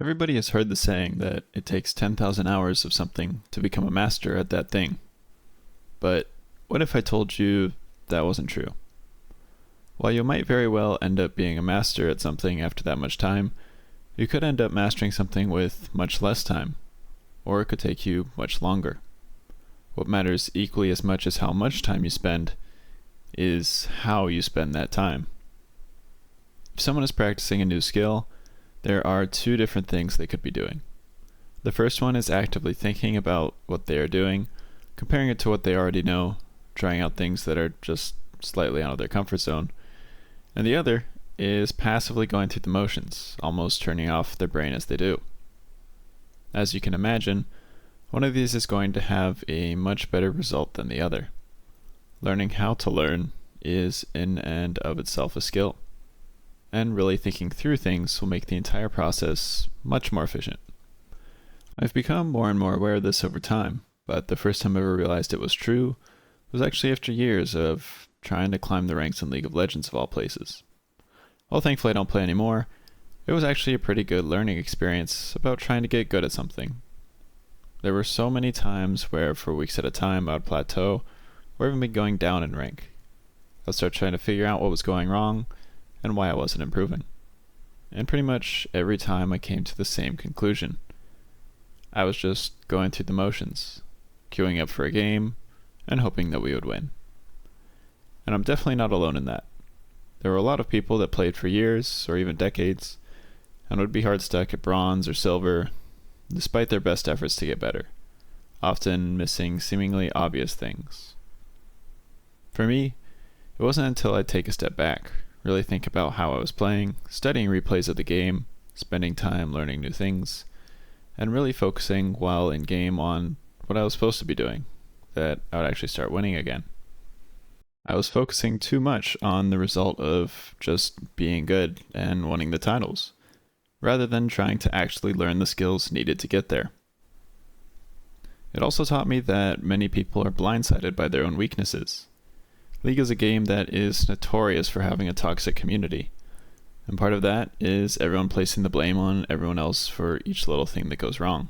Everybody has heard the saying that it takes 10,000 hours of something to become a master at that thing. But what if I told you that wasn't true? While you might very well end up being a master at something after that much time, you could end up mastering something with much less time, or it could take you much longer. What matters equally as much as how much time you spend is how you spend that time. If someone is practicing a new skill, there are two different things they could be doing. The first one is actively thinking about what they are doing, comparing it to what they already know, trying out things that are just slightly out of their comfort zone. And the other is passively going through the motions, almost turning off their brain as they do. As you can imagine, one of these is going to have a much better result than the other. Learning how to learn is in and of itself a skill, and really thinking through things will make the entire process much more efficient. I've become more and more aware of this over time, but the first time I ever realized it was true was actually after years of trying to climb the ranks in League of Legends of all places. While thankfully I don't play anymore, it was actually a pretty good learning experience about trying to get good at something. There were so many times where for weeks at a time I would plateau, or even be going down in rank. I'd start trying to figure out what was going wrong, and why I wasn't improving. And pretty much every time I came to the same conclusion. I was just going through the motions, queuing up for a game, and hoping that we would win. And I'm definitely not alone in that. There were a lot of people that played for years, or even decades, and would be hard stuck at bronze or silver, despite their best efforts to get better, often missing seemingly obvious things. For me, it wasn't until I'd take a step back, really think about how I was playing, studying replays of the game, spending time learning new things, and really focusing while in game on what I was supposed to be doing, that I would actually start winning again. I was focusing too much on the result of just being good and winning the titles, rather than trying to actually learn the skills needed to get there. It also taught me that many people are blindsided by their own weaknesses. League is a game that is notorious for having a toxic community, and part of that is everyone placing the blame on everyone else for each little thing that goes wrong.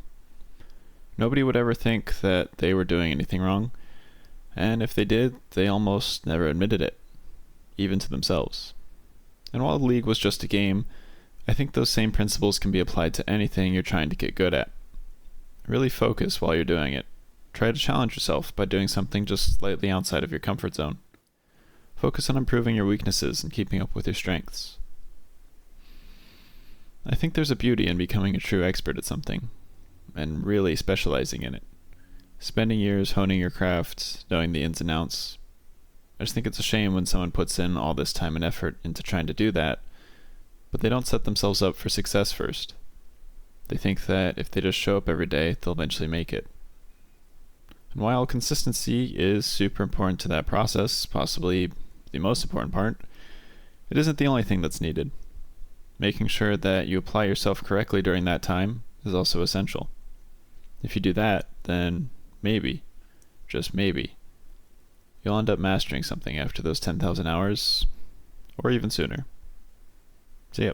Nobody would ever think that they were doing anything wrong, and if they did, they almost never admitted it, even to themselves. And while League was just a game, I think those same principles can be applied to anything you're trying to get good at. Really focus while you're doing it. Try to challenge yourself by doing something just slightly outside of your comfort zone. Focus on improving your weaknesses and keeping up with your strengths. I think there's a beauty in becoming a true expert at something, and really specializing in it. Spending years honing your craft, knowing the ins and outs. I just think it's a shame when someone puts in all this time and effort into trying to do that, but they don't set themselves up for success first. They think that if they just show up every day, they'll eventually make it. And while consistency is super important to that process, possibly the most important part, it isn't the only thing that's needed. Making sure that you apply yourself correctly during that time is also essential. If you do that, then maybe, just maybe, you'll end up mastering something after those 10,000 hours, or even sooner. See ya.